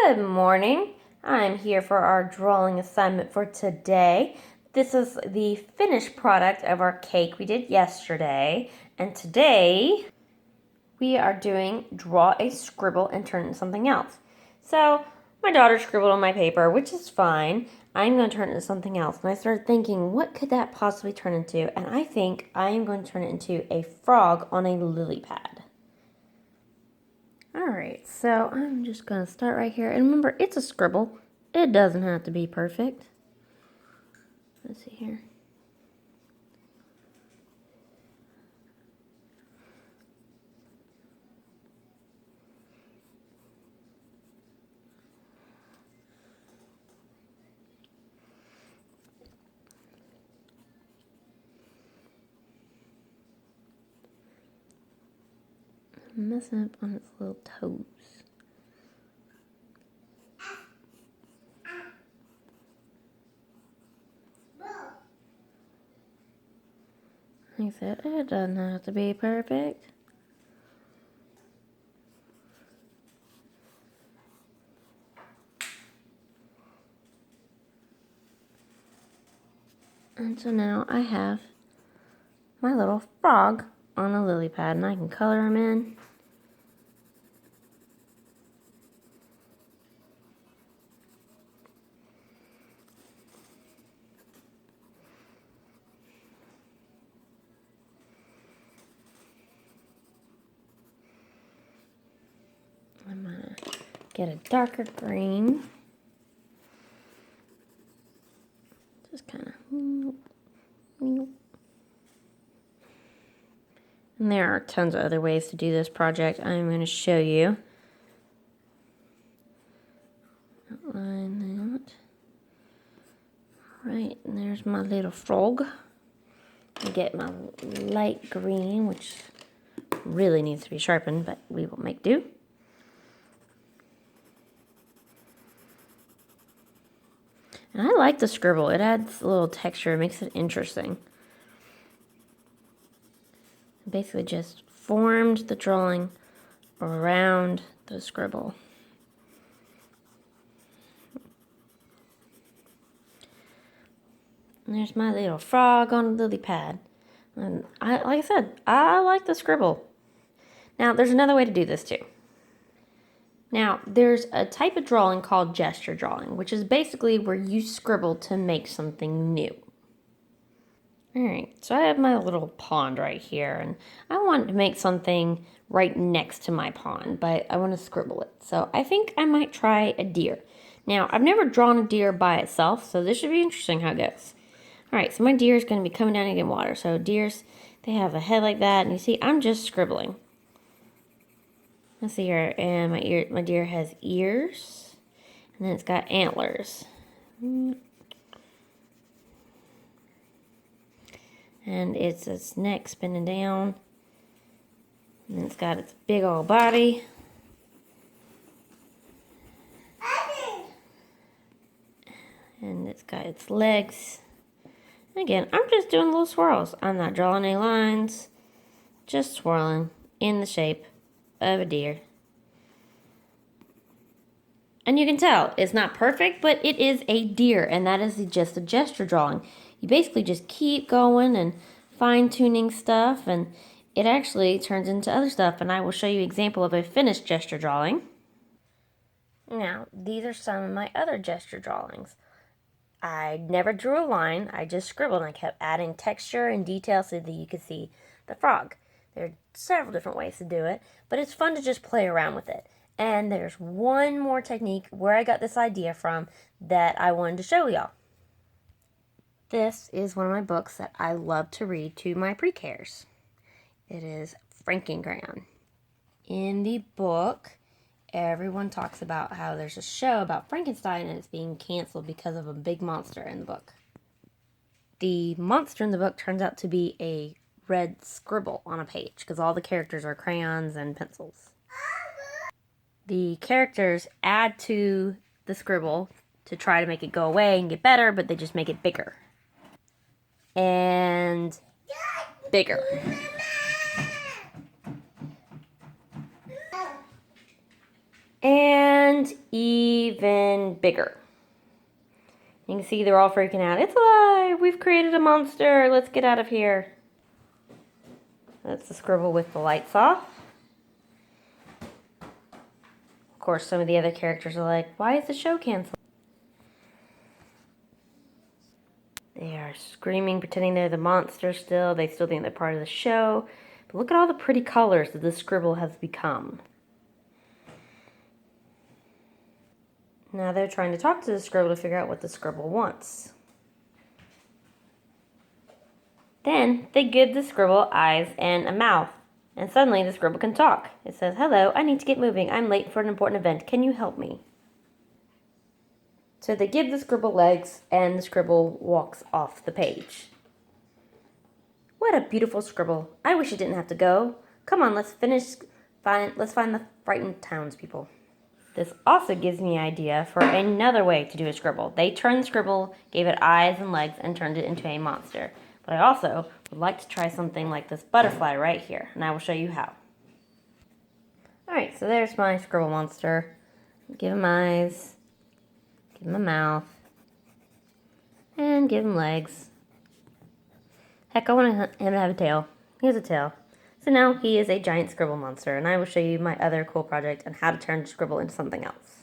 Good morning. I'm here for our drawing assignment for today. This is the finished product of our cake we did yesterday. And today we are doing draw a scribble and turn it into something else. So my daughter scribbled on my paper, which is fine. I'm going to turn it into something else. And I started thinking, what could that possibly turn into? And I think I am going to turn it into a frog on a lily pad. Alright, so I'm just going to start right here. And remember, it's a scribble. It doesn't have to be perfect. Let's see here. I'm messing up on its little toes. Like I said, it doesn't have to be perfect. And so now I have my little frog on a lily pad, and I can color him in. I'm going to get a darker green. Just kind of... And there are tons of other ways to do this project. I'm going to show you. Outline that. Right, and there's my little frog. I get my light green, which really needs to be sharpened, but we will make do. And I like the scribble. It adds a little texture, it makes it interesting. Basically just formed the drawing around the scribble. And there's my little frog on a lily pad. And like I said, I like the scribble. Now, there's another way to do this too. Now, there's a type of drawing called gesture drawing, which is basically where you scribble to make something new. Alright, so I have my little pond right here, and I want to make something right next to my pond, but I want to scribble it. So I think I might try a deer. Now, I've never drawn a deer by itself, so this should be interesting how it goes. Alright, so my deer is going to be coming down to get water. So deers, they have a head like that, and you see, I'm just scribbling. Let's see here, and my deer has ears, and then it's got antlers. And it's its neck spinning down. And then it's got its big old body. And it's got its legs. And again, I'm just doing little swirls. I'm not drawing any lines. Just swirling in the shape of a deer. And you can tell it's not perfect, but it is a deer, and that is just a gesture drawing. You basically just keep going and fine-tuning stuff, and it actually turns into other stuff, and I will show you an example of a finished gesture drawing. Now, these are some of my other gesture drawings. I never drew a line, I just scribbled, and I kept adding texture and detail so that you could see the frog. There are several different ways to do it, but it's fun to just play around with it. And there's one more technique where I got this idea from that I wanted to show y'all. This is one of my books that I love to read to my pre-Ks. It is Frankencrayon. In the book, everyone talks about how there's a show about Frankenstein and it's being canceled because of a big monster in the book. The monster in the book turns out to be a red scribble on a page because all the characters are crayons and pencils. The characters add to the scribble to try to make it go away and get better, but they just make it bigger. And bigger. And even bigger. You can see they're all freaking out. It's alive! We've created a monster! Let's get out of here. That's the scribble with the lights off. Of course, some of the other characters are like, why is the show canceled? They are screaming, pretending they're the monster still. They still think they're part of the show. But look at all the pretty colors that this scribble has become. Now they're trying to talk to the scribble to figure out what the scribble wants. Then they give the scribble eyes and a mouth. And suddenly the scribble can talk. It says, hello, I need to get moving. I'm late for an important event. Can you help me? So they give the scribble legs and the scribble walks off the page. What a beautiful scribble. I wish it didn't have to go. Come on, let's find the frightened townspeople. This also gives me an idea for another way to do a scribble. They turned the scribble, gave it eyes and legs, and turned it into a monster. But I also would like to try something like this butterfly right here, and I will show you how. Alright, so there's my scribble monster. Give him eyes, give him a mouth, and give him legs. Heck, I want him to have a tail. He has a tail. So now he is a giant scribble monster, and I will show you my other cool project on how to turn scribble into something else.